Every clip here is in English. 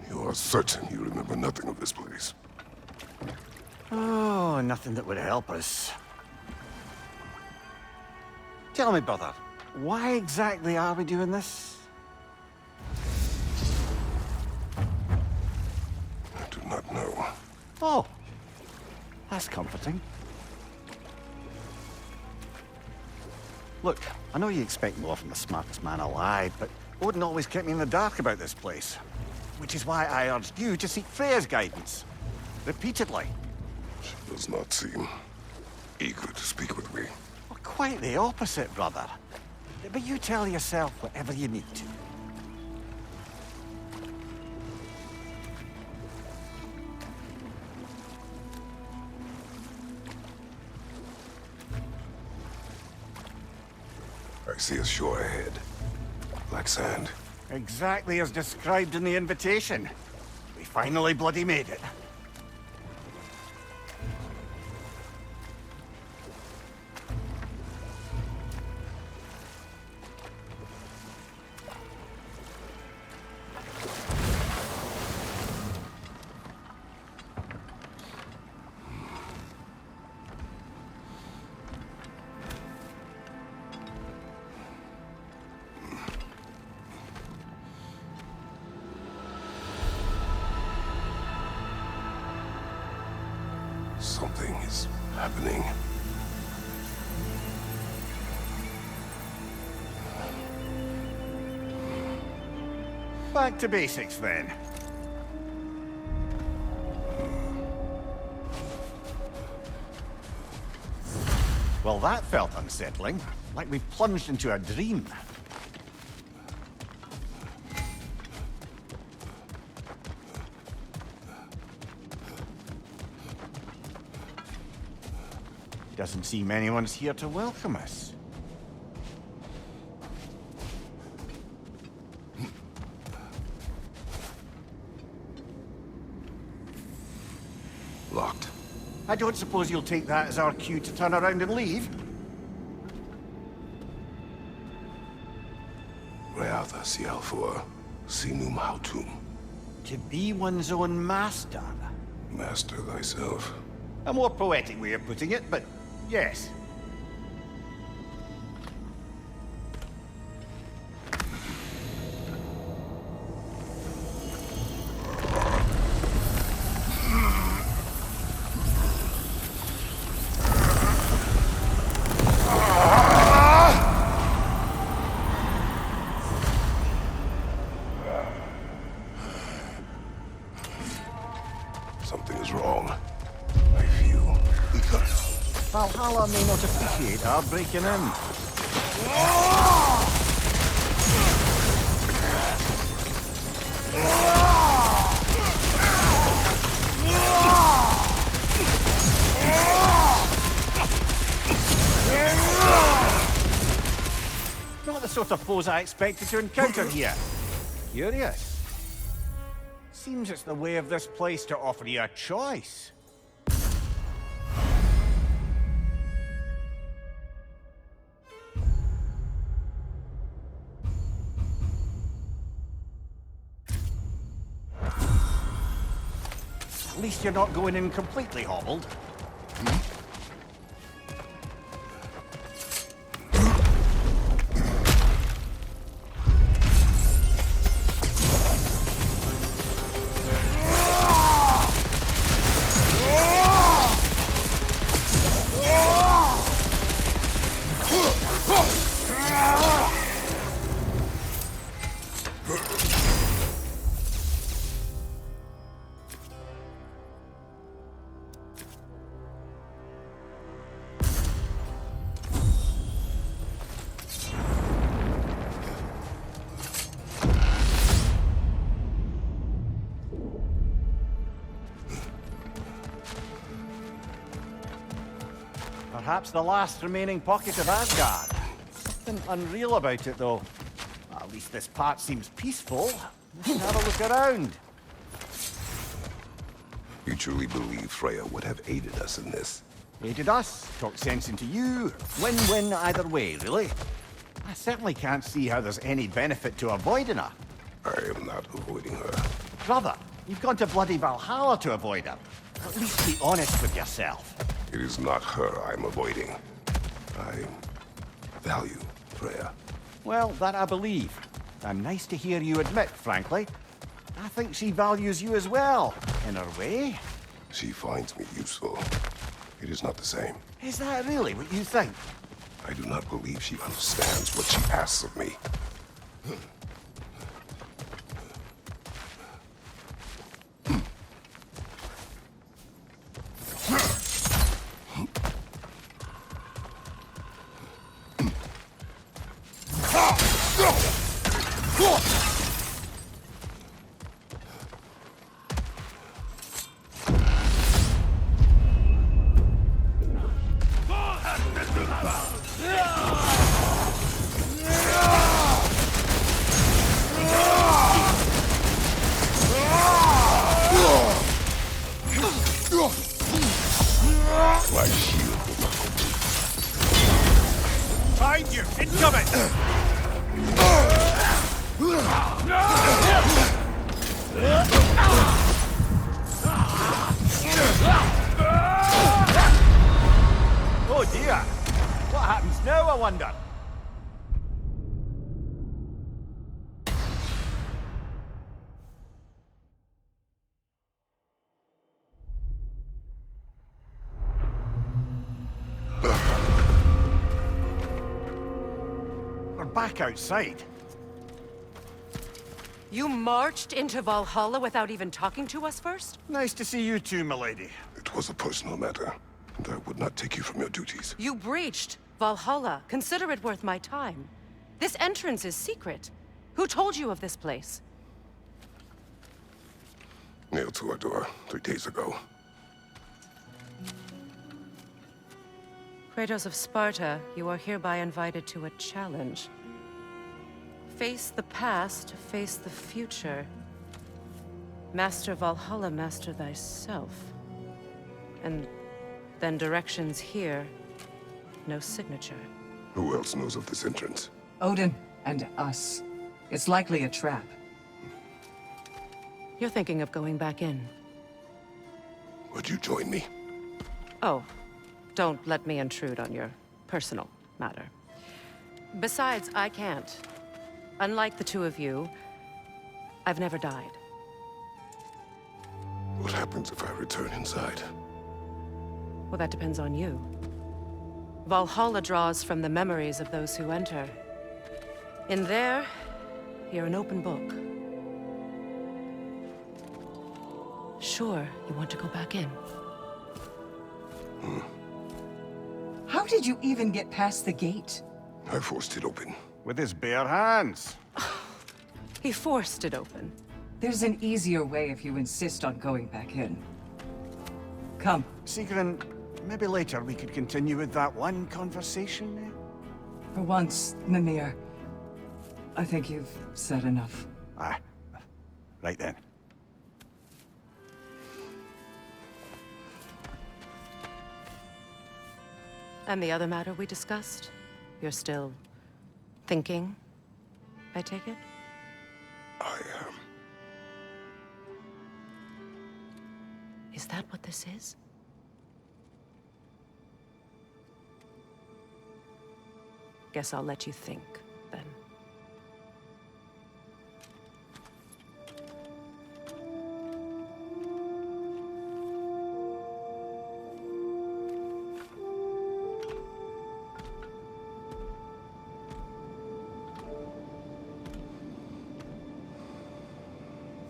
You are certain you remember nothing of this place? Oh, nothing that would help us. Tell me, brother, why exactly are we doing this? I do not know. Oh, that's comforting. Look, I know you expect more from the smartest man alive, but Odin always kept me in the dark about this place. Which is why I urged you to seek Freya's guidance. Repeatedly. She does not seem eager to speak with me. Well, quite the opposite, brother. But you tell yourself whatever you need to. I see a shore ahead. Black sand. Exactly as described in the invitation. We finally bloody made it. Something is happening. Back to basics, then. Well, that felt unsettling. Like we plunged into a dream. Doesn't seem anyone's here to welcome us. Locked. I don't suppose you'll take that as our cue to turn around and leave? Reatha Sialfor, Sinum Hautum. To be one's own master. Master thyself. A more poetic way of putting it, but yes. Something is wrong. I feel Valhalla may not appreciate our breaking in. Not the sort of foes I expected to encounter here. Curious. Seems it's the way of this place to offer you a choice. At least you're not going in completely hobbled. Perhaps the last remaining pocket of Asgard. Something unreal about it, though. At least this part seems peaceful. Let's have a look around. You truly believe Freya would have aided us in this? Aided us, talked sense into you. Win-win either way, really. I certainly can't see how there's any benefit to avoiding her. I am not avoiding her. Brother, you've gone to bloody Valhalla to avoid her. At least be honest with yourself. It is not her I'm avoiding. I value Freya. Well, that I believe. And nice to hear you admit, frankly. I think she values you as well, in her way. She finds me useful. It is not the same. Is that really what you think? I do not believe she understands what she asks of me. My shield will not complete. Behind you! Incoming! Oh dear! What happens now, I wonder? We're back outside. You marched into Valhalla without even talking to us first? Nice to see you too, milady. It was a personal matter, and I would not take you from your duties. You breached Valhalla. Consider it worth my time. This entrance is secret. Who told you of this place? Nailed to our door 3 days ago. Kratos of Sparta, you are hereby invited to a challenge. Face the past, face the future. Master Valhalla, master thyself. And then directions here, no signature. Who else knows of this entrance? Odin and us. It's likely a trap. You're thinking of going back in. Would you join me? Oh, don't let me intrude on your personal matter. Besides, I can't. Unlike the two of you, I've never died. What happens if I return inside? Well, that depends on you. Valhalla draws from the memories of those who enter. In there, you're an open book. Sure, you want to go back in. How did you even get past the gate? I forced it open. With his bare hands. He forced it open. There's an easier way if you insist on going back in. Come. Sigrun, maybe later we could continue with that one conversation, eh? For once, Mimir, I think you've said enough. Ah, right then. And the other matter we discussed? You're still thinking, I take it? I am. Is that what this is? Guess I'll let you think, then.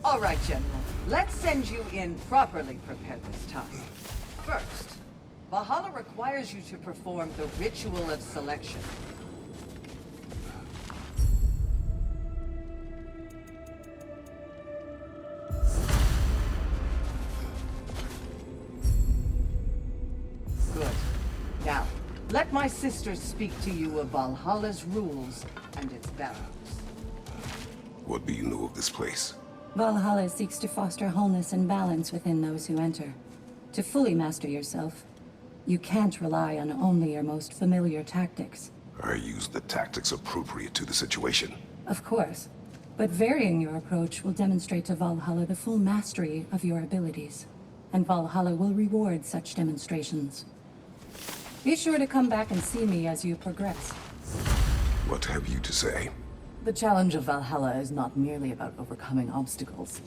All right, General. Let's send you in properly prepared this time. First, Valhalla requires you to perform the ritual of selection. Good. Now, let my sisters speak to you of Valhalla's rules and its barrows. What do you know of this place? Valhalla seeks to foster wholeness and balance within those who enter. To fully master yourself, you can't rely on only your most familiar tactics. I use the tactics appropriate to the situation. Of course. But varying your approach will demonstrate to Valhalla the full mastery of your abilities. And Valhalla will reward such demonstrations. Be sure to come back and see me as you progress. What have you to say? The challenge of Valhalla is not merely about overcoming obstacles.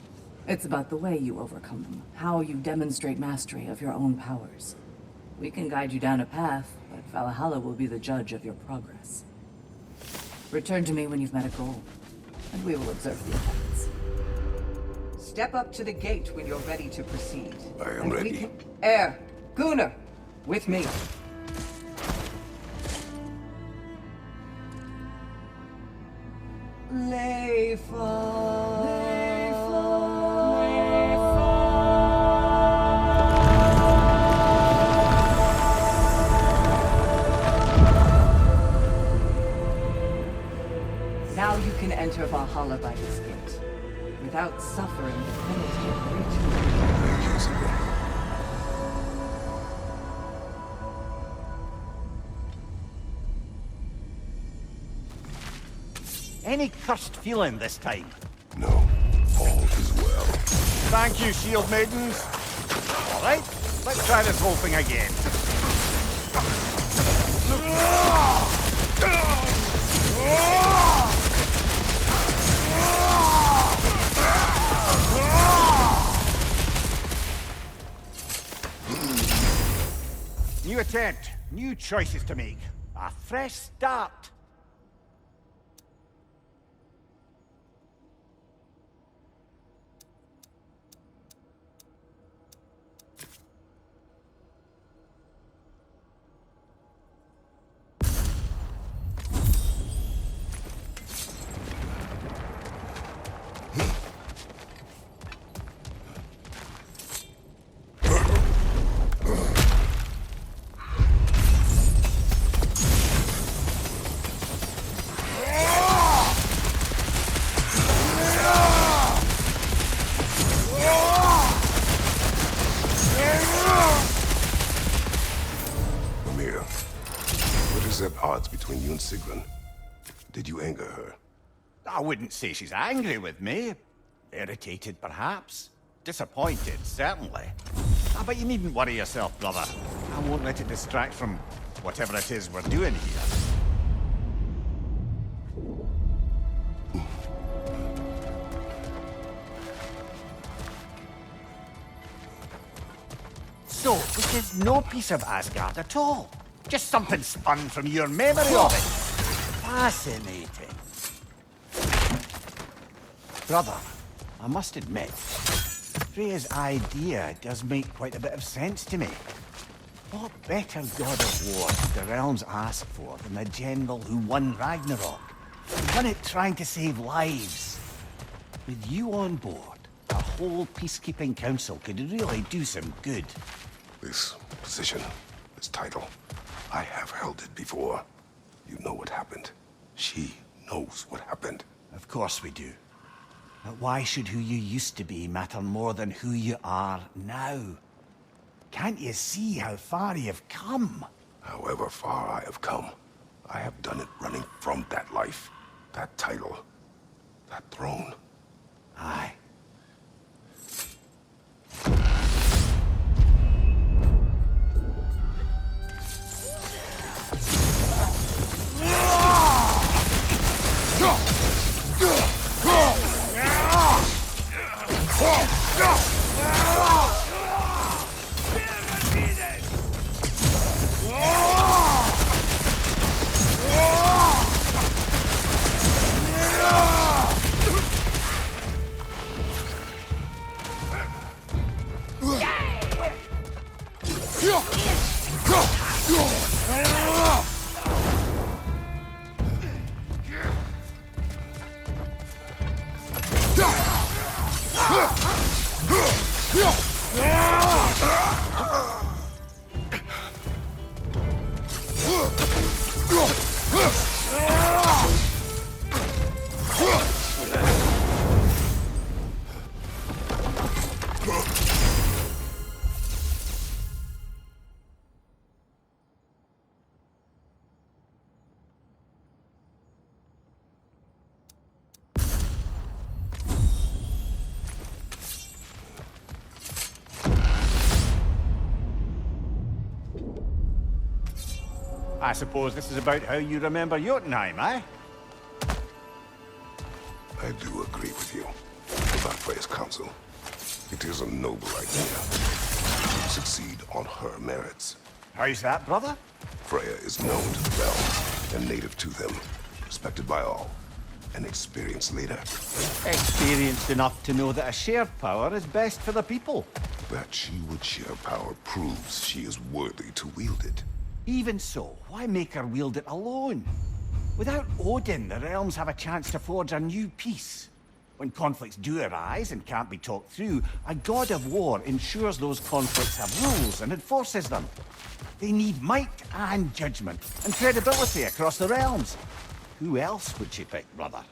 It's about the way you overcome them, how you demonstrate mastery of your own powers. We can guide you down a path, but Valhalla will be the judge of your progress. Return to me when you've met a goal, and we will observe the effects. Step up to the gate when you're ready to proceed. I am ready. Air! Gunnar! With me! Now you can enter Valhalla by this gate, without suffering the penalty of breaching. Thank you, Sigurd. Any cursed feeling this time? No, all is well. Thank you, shield maidens. All right, let's try this whole thing again. New attempt, new choices to make. A fresh start. At odds between you and Sigrun. Did you anger her? I wouldn't say she's angry with me. Irritated, perhaps. Disappointed, certainly. But you needn't worry yourself, brother. I won't let it distract from whatever it is we're doing here. So, this is no piece of Asgard at all. Just something spun from your memory of it. Fascinating. Brother, I must admit, Freya's idea does make quite a bit of sense to me. What better god of war could the realms ask for than the general who won Ragnarok? He won it trying to save lives. With you on board, a whole peacekeeping council could really do some good. This position, this title, I have held it before. You know what happened. She knows what happened. Of course we do. But why should who you used to be matter more than who you are now? Can't you see how far you've come? However far I have come, I have done it running from that life, that title, that throne. Aye. I suppose this is about how you remember Jotunheim, eh? I do agree with you about Freya's counsel. It is a noble idea. You succeed on her merits. How's that, brother? Freya is known to the realms and native to them, respected by all. An experienced leader. Experienced enough to know that a shared power is best for the people. That she would share power proves she is worthy to wield it. Even so, why make her wield it alone? Without Odin, the realms have a chance to forge a new peace. When conflicts do arise and can't be talked through, a god of war ensures those conflicts have rules and enforces them. They need might and judgment, and credibility across the realms. Who else would she pick, brother?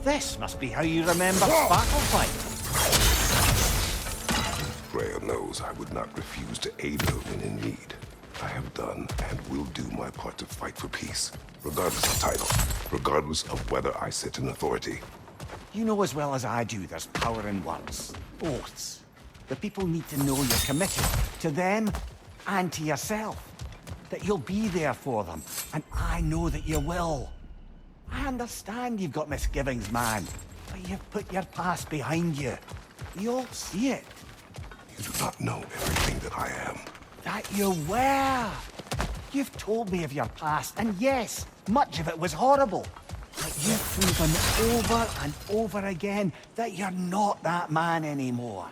This must be how you remember Battlefight. Freya knows I would not refuse to aid her when in need. I have done and will do my part to fight for peace, regardless of title, regardless of whether I sit in authority. You know as well as I do there's power in words, oaths. The people need to know you're committed, to them and to yourself. That you'll be there for them, and I know that you will. I understand you've got misgivings, man, but you've put your past behind you. We all see it. You do not know everything that I am. That you were. You've told me of your past, and yes, much of it was horrible. But you've proven over and over again that you're not that man anymore.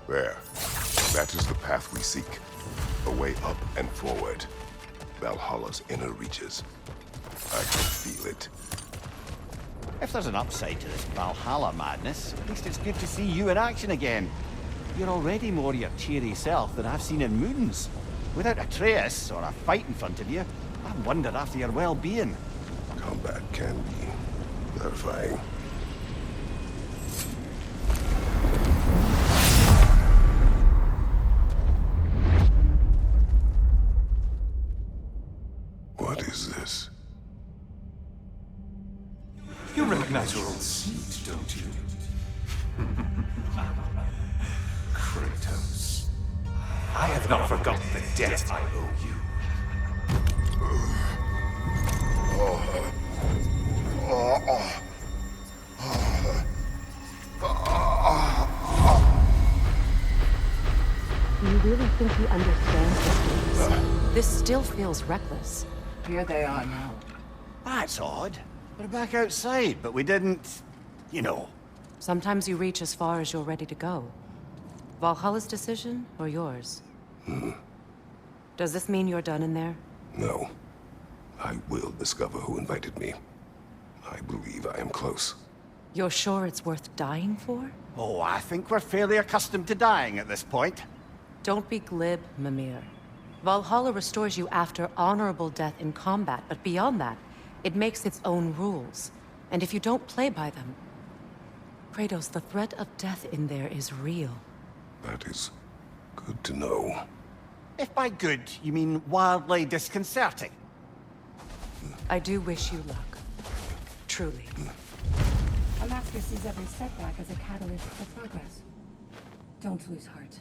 There. That is the path we seek. A way up and forward. Valhalla's inner reaches. I can feel it. If there's an upside to this Valhalla madness, at least it's good to see you in action again. You're already more your cheery self than I've seen in moons. Without Atreus or a fight in front of you, I wonder after your well-being. Combat can be clarifying. conceit, don't you? Kratos. I have not forgotten the debt I owe you. Do you really think he understands this? This still feels reckless. Here they are now. That's odd. We're back outside, but we didn't... you know. Sometimes you reach as far as you're ready to go. Valhalla's decision, or yours? Does this mean you're done in there? No. I will discover who invited me. I believe I am close. You're sure it's worth dying for? Oh, I think we're fairly accustomed to dying at this point. Don't be glib, Mimir. Valhalla restores you after honorable death in combat, but beyond that, it makes its own rules. And if you don't play by them... Kratos, the threat of death in there is real. That is good to know. If by good, you mean wildly disconcerting. I do wish you luck. Truly. A master sees every setback as a catalyst for progress. Don't lose heart.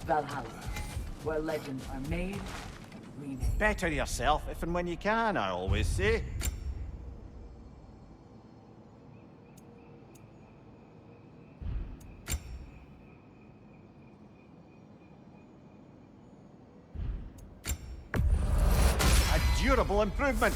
Valhalla, where legends are made and remade. Better yourself if and when you can, I always say. A durable improvement.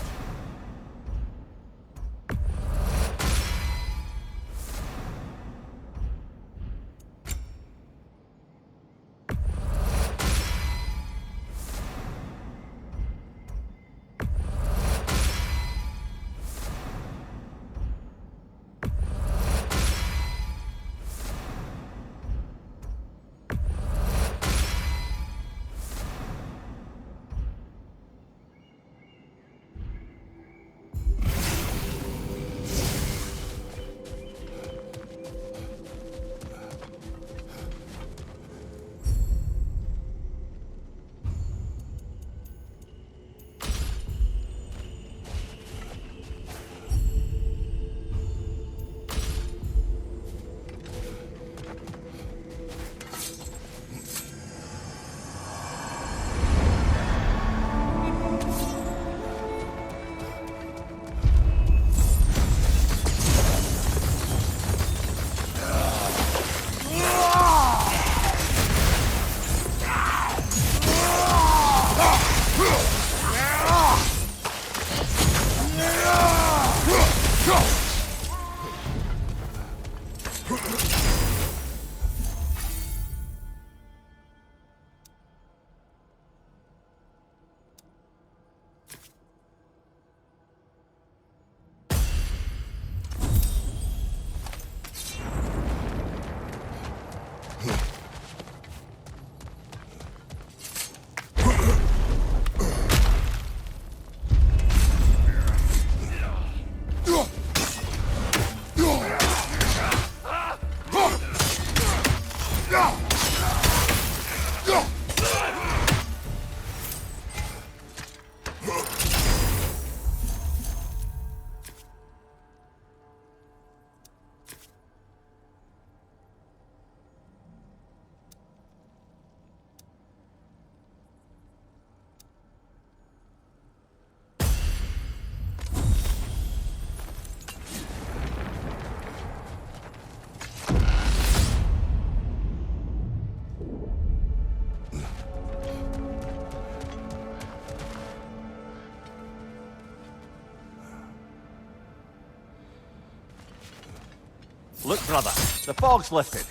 Look, brother, the fog's lifted.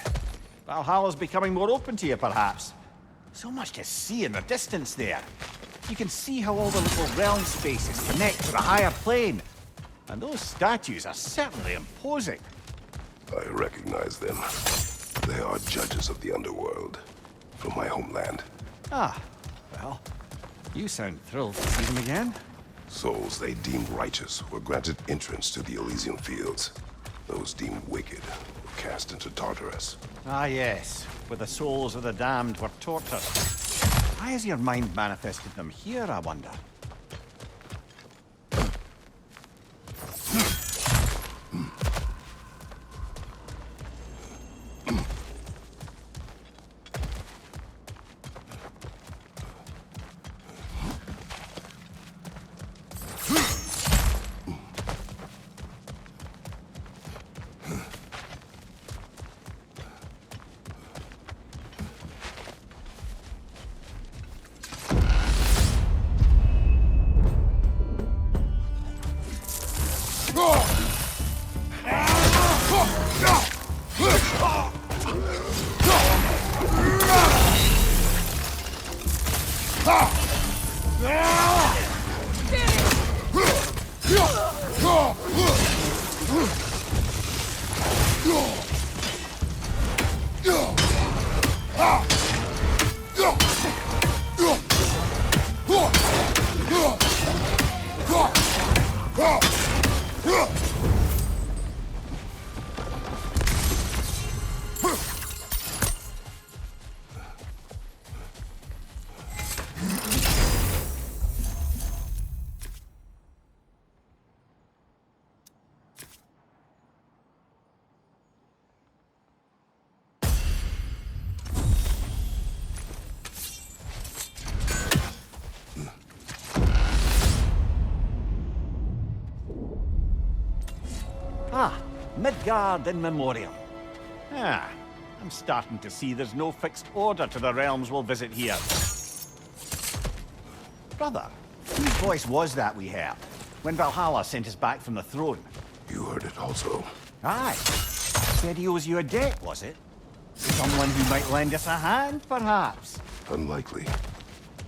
Valhalla's becoming more open to you, perhaps. So much to see in the distance there. You can see how all the little realm spaces connect to the higher plane. And those statues are certainly imposing. I recognize them. They are judges of the underworld, from my homeland. Ah, well, you sound thrilled to see them again. Souls they deemed righteous were granted entrance to the Elysian fields. Those deemed wicked were cast into Tartarus. Ah, yes, where the souls of the damned were tortured. Why has your mind manifested them here, I wonder? Ah, Midgard in memoriam. Ah, I'm starting to see there's no fixed order to the realms we'll visit here. Brother, whose voice was that we heard when Valhalla sent us back from the throne? You heard it also. Aye. Said he owes you a debt, was it? Someone who might lend us a hand, perhaps? Unlikely.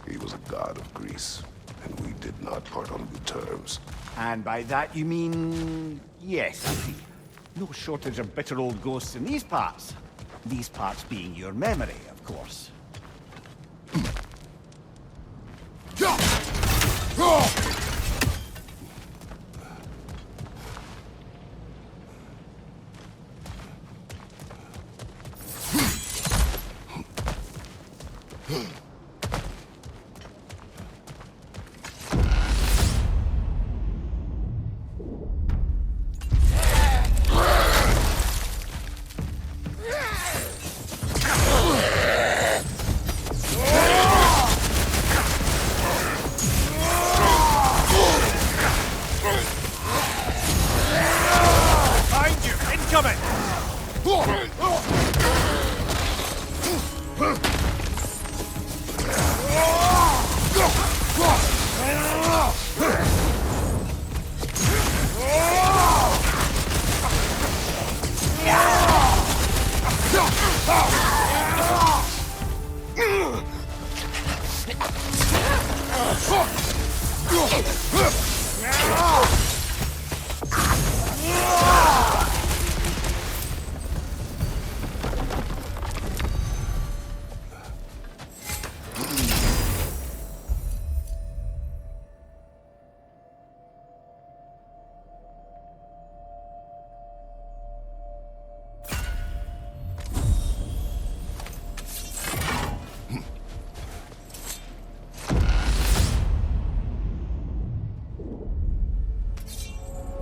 He was a god of Greece, and we did not part on good terms. And by that you mean... Yes, I see. No shortage of bitter old ghosts in these parts. These parts being your memory, of course.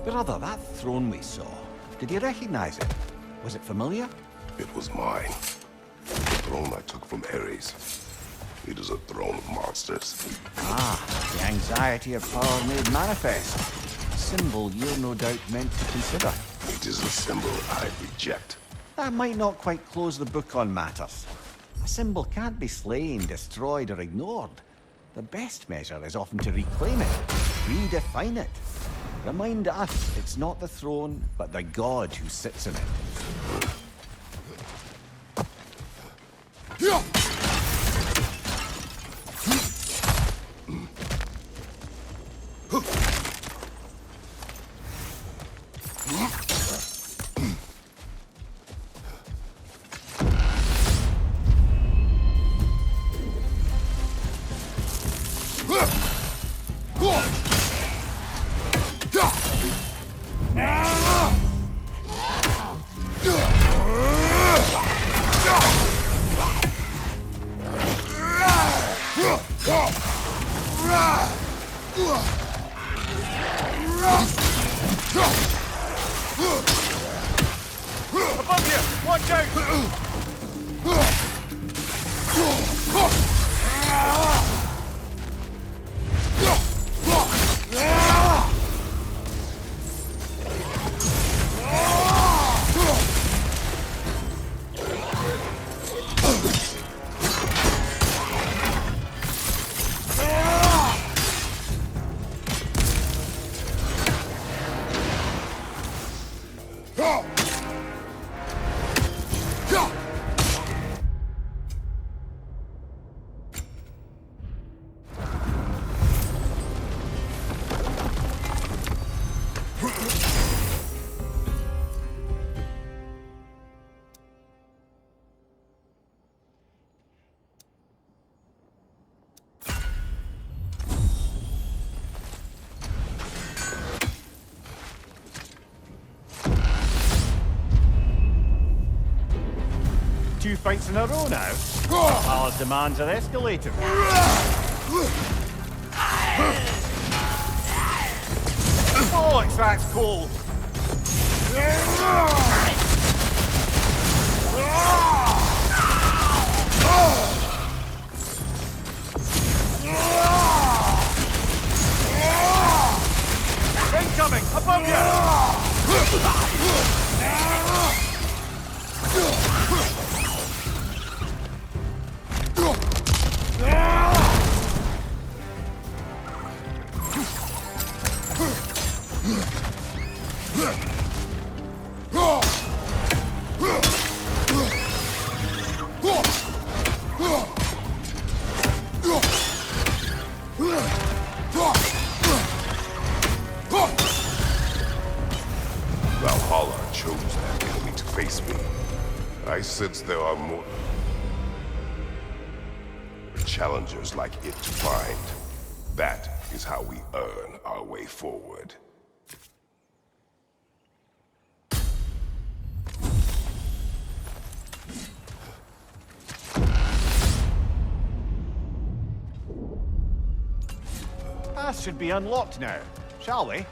Brother, that throne we saw, did you recognize it? Was it familiar? It was mine. The throne I took from Ares. It is a throne of monsters. Ah, the anxiety of power made manifest. A symbol you're no doubt meant to consider. It is a symbol I reject. That might not quite close the book on matters. A symbol can't be slain, destroyed, or ignored. The best measure is often to reclaim it, redefine it. Remind us it's not the throne, but the god who sits in it. Above you! Watch out! Two fights in a row now. Valhalla's demands are escalating. Bollocks, that's cold. Incoming! Above Valhalla chose that enemy to face me. I sense there are more challengers like it to find. That is how we earn our way forward. Path should be unlocked now, shall we?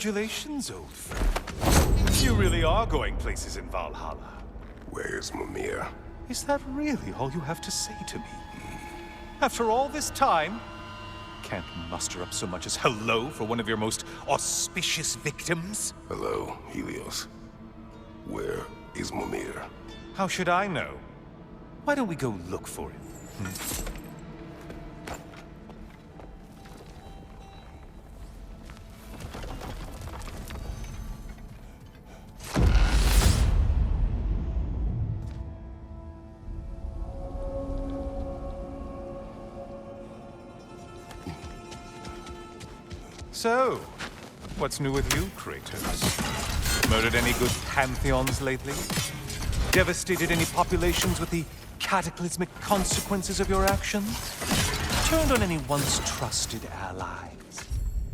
Congratulations, old friend. You really are going places in Valhalla. Where's Mimir? Is that really all you have to say to me? After all this time? can't muster up so much as hello for one of your most auspicious victims? Hello, Helios. Where is Mimir? How should I know? Why don't we go look for him? So, what's new with you, Kratos? Murdered any good pantheons lately? Devastated any populations with the cataclysmic consequences of your actions? Turned on any once trusted allies?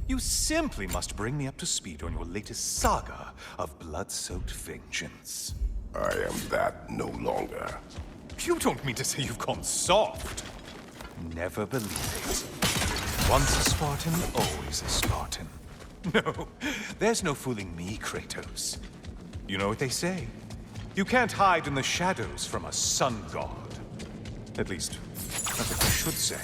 You simply must bring me up to speed on your latest saga of blood-soaked vengeance. I am that no longer. You don't mean to say you've gone soft? Never believe it. Once a Spartan, always a Spartan. No, there's no fooling me, Kratos. You know what they say. You can't hide in the shadows from a sun god. At least, that's what you should say.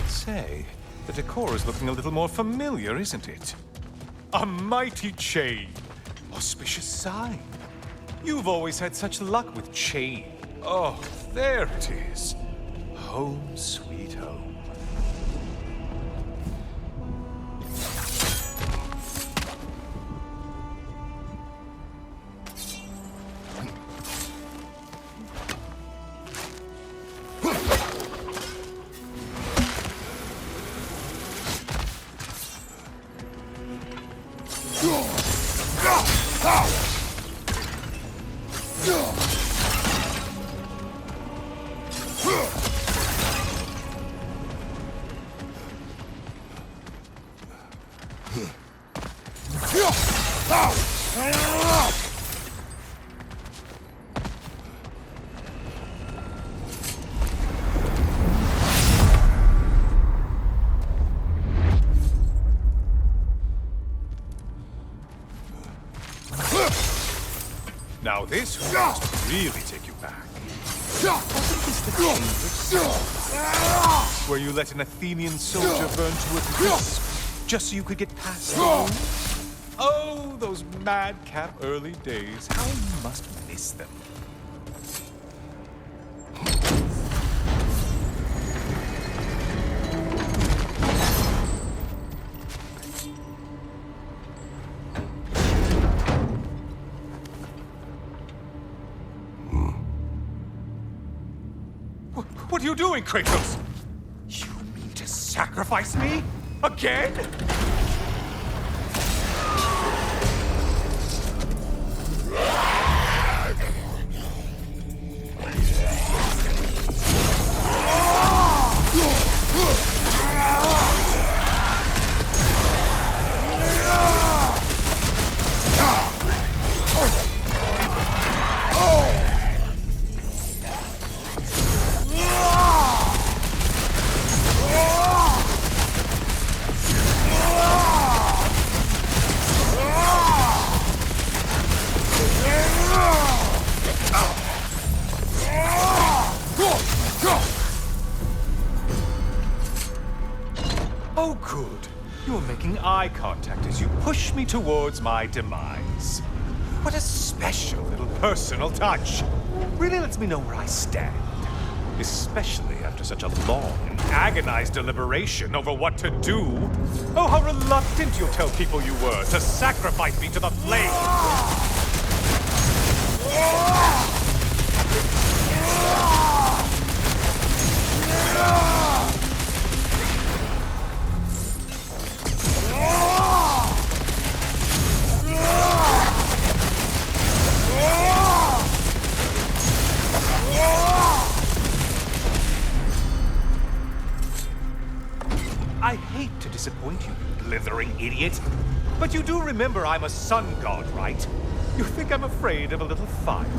Say, the decor is looking a little more familiar, isn't it? A mighty chain. Auspicious sign. You've always had such luck with chain. Oh, there it is. Home sweet home. Now this must really take you back. Wasn't this the Cambridge where you let an Athenian soldier burn to a crisp just so you could get past the wound? Oh, those madcap early days. How you must miss them. What are you doing, Kratos? You mean to sacrifice me? Again? Oh, good. You're making eye contact as you push me towards my demise. What a special little personal touch. Really lets me know where I stand. Especially after such a long and agonized deliberation over what to do. Oh, how reluctant you'll tell people you were to sacrifice me to the flames. I hate to disappoint you, you blithering idiot. But you do remember I'm a sun god, right? You think I'm afraid of a little fire?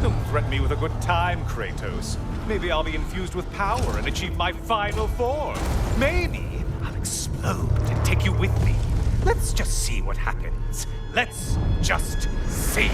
Don't threaten me with a good time, Kratos. Maybe I'll be infused with power and achieve my final form. Maybe I'll explode and take you with me. Let's just see what happens. Let's just see.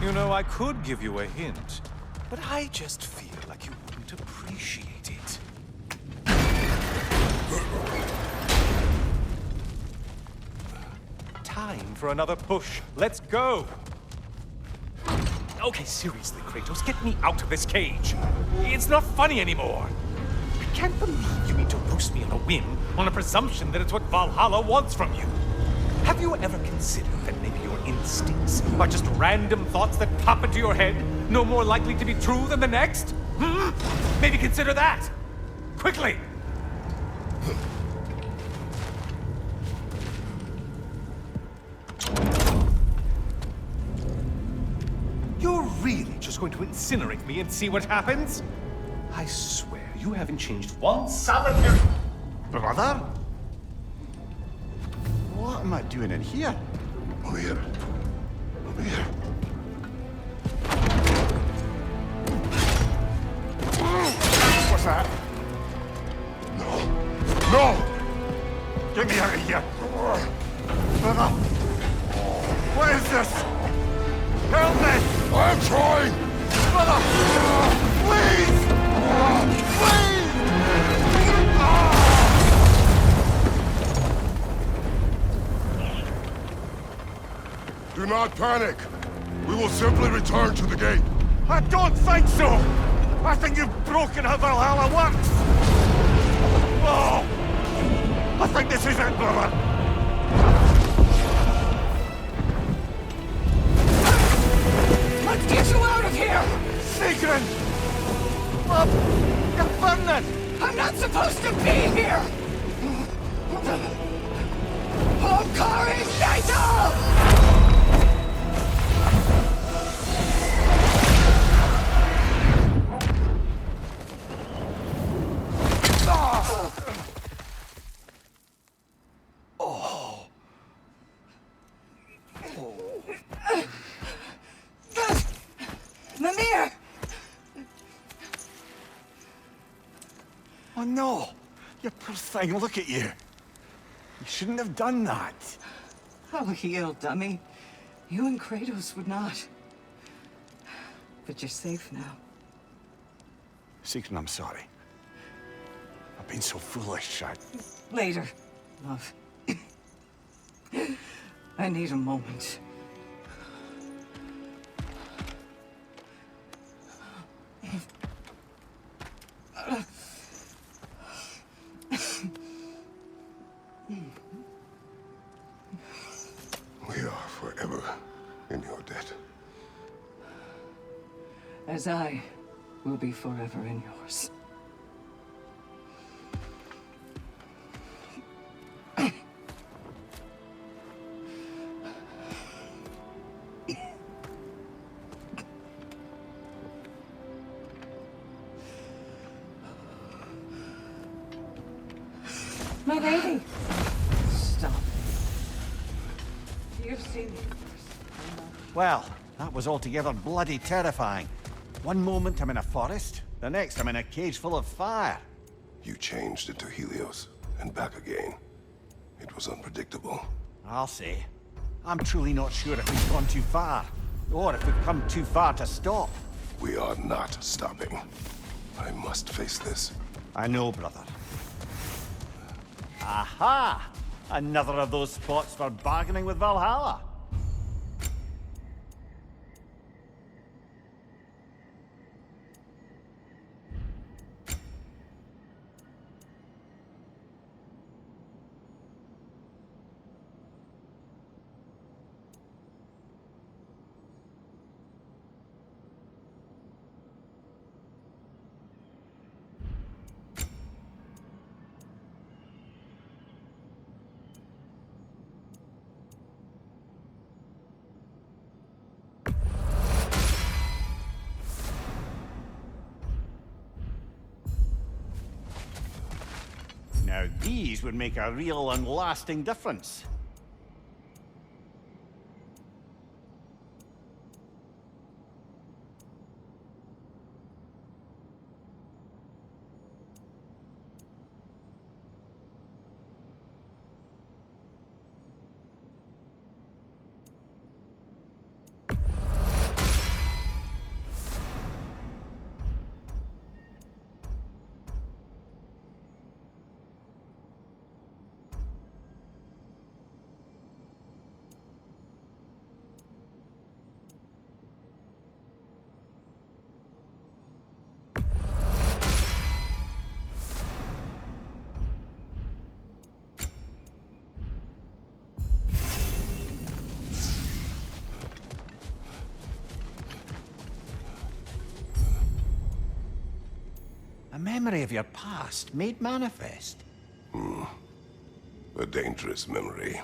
You know, I could give you a hint, but I just feel like you wouldn't appreciate it. Time for another push. Let's go! Okay, seriously, Kratos, get me out of this cage. It's not funny anymore. I can't believe you mean to roast me on a whim, on a presumption that it's what Valhalla wants from you. Have you ever considered that maybe your instincts are just random thoughts that pop into your head, no more likely to be true than the next? Hmm? Maybe consider that! Quickly! You're really just going to incinerate me and see what happens? I swear, you haven't changed one solitary... Brother? What am I doing in here? Over here. Over here. What's that? No. No! Get me out of here! Brother! What is this? Help me! I'm trying! Brother! Please! Please! Do not panic. We will simply return to the gate. I don't think so! I think you've broken how Valhalla works! Oh! I think this is it, brother! Let's get you out of here! Sigrun! You're burning! I'm not supposed to be here! Hokari Naito! Mimir! Oh no! You poor thing, look at you! You shouldn't have done that! Oh, heal, dummy. You and Kratos would not. But you're safe now. Sigrun, I'm sorry. I've been so foolish, Later, love. I need a moment. We are forever in your debt. As I will be forever in yours. My lady! Stop. You've seen me first. Well, that was altogether bloody terrifying. One moment I'm in a forest, the next I'm in a cage full of fire. You changed into Helios and back again. It was unpredictable. I'll say. I'm truly not sure if we've gone too far, or if we've come too far to stop. We are not stopping. I must face this. I know, brother. Aha! Another of those spots for bargaining with Valhalla. Now these would make a real and lasting difference. A memory of your past made manifest. A dangerous memory.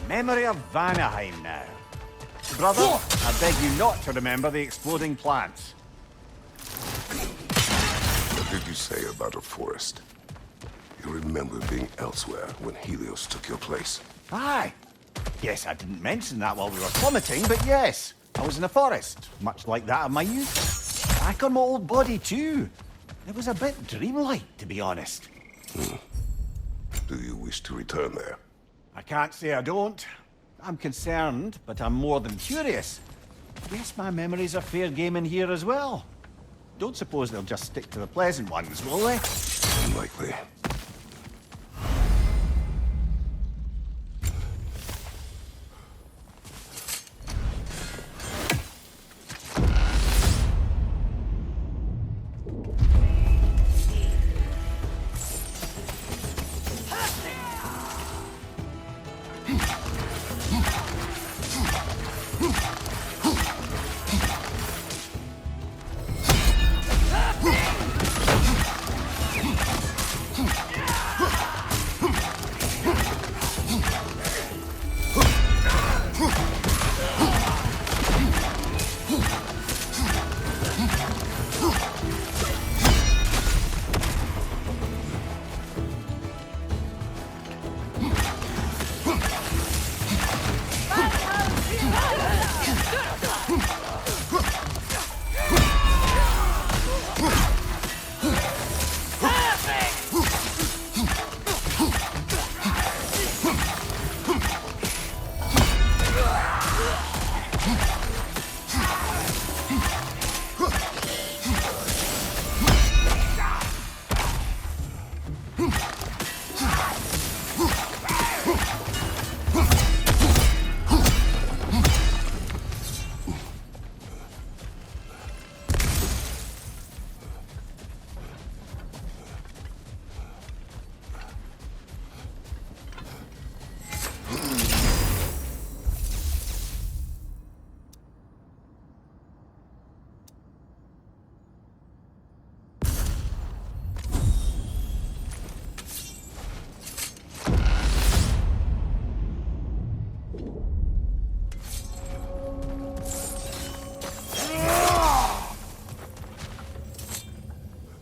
Memory of Vanaheim now. Brother, I beg you not to remember the exploding plants. What did you say about a forest? You remember being elsewhere when Helios took your place. Aye. Yes, I didn't mention that while we were plummeting, but yes, I was in a forest, much like that of my youth. Back on my old body too. It was a bit dreamlike, to be honest. Do you wish to return there? I can't say I don't. I'm concerned, but I'm more than curious. Guess my memories are fair game in here as well. Don't suppose they'll just stick to the pleasant ones, will they? Unlikely.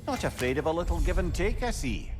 Not afraid of a little give and take, I see.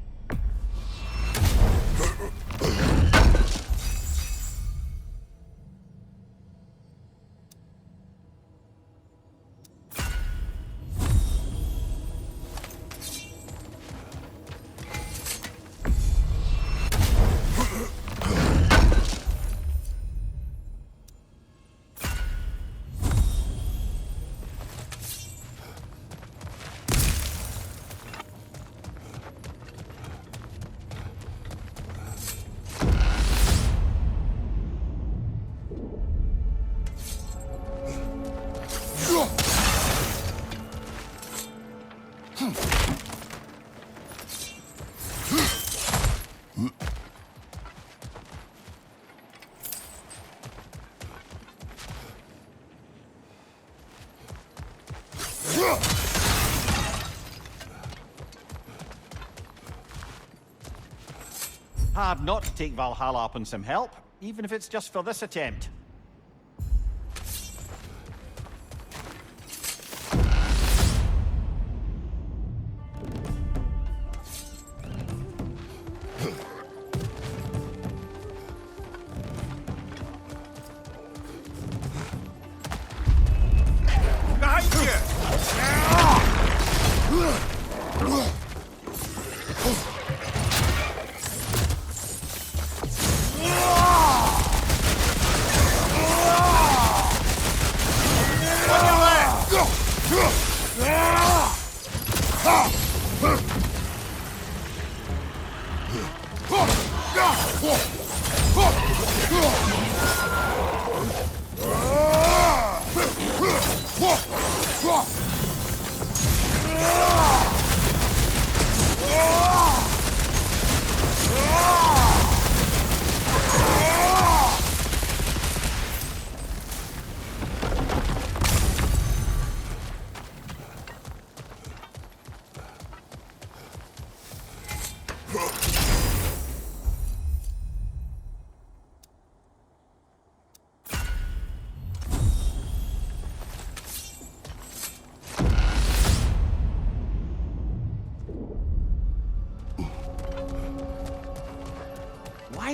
Hard not to take Valhalla up on some help, even if it's just for this attempt.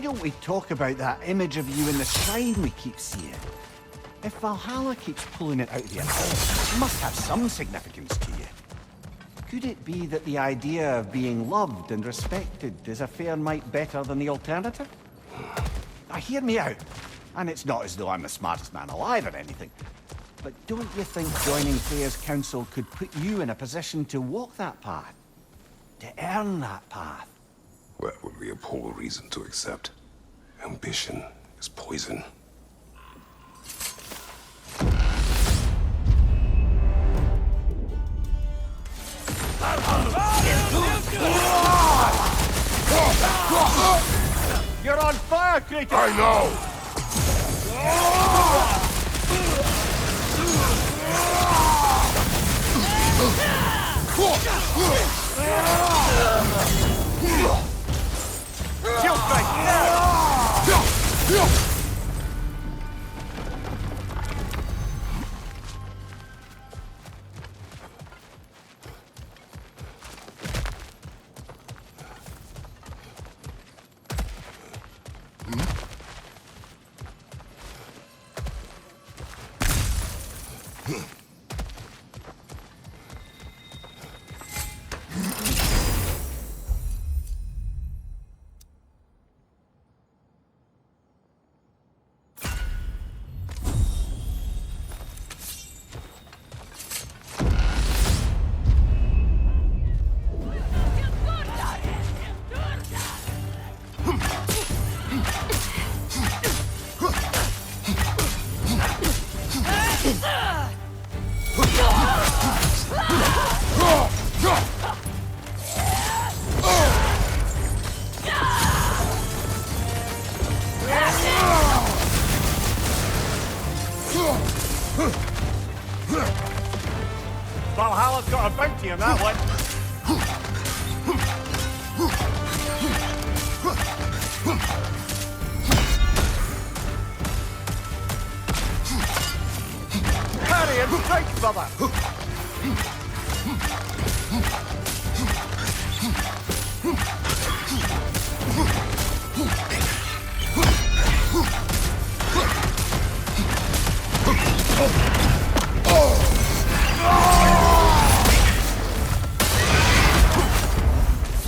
Why don't we talk about that image of you in the shrine we keep seeing? If Valhalla keeps pulling it out of your head, it must have some significance to you. Could it be that the idea of being loved and respected is a fair mite better than the alternative? Now, hear me out. And it's not as though I'm the smartest man alive or anything. But don't you think joining Freya's council could put you in a position to walk that path? To earn that path? That would be a poor reason to accept. Ambition is poison. You're on fire, Kratos! I know! Shield strike, now! Valhalla's got a bounty on that one. Parry and strike, brother!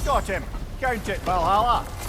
Got him! Count it, Valhalla!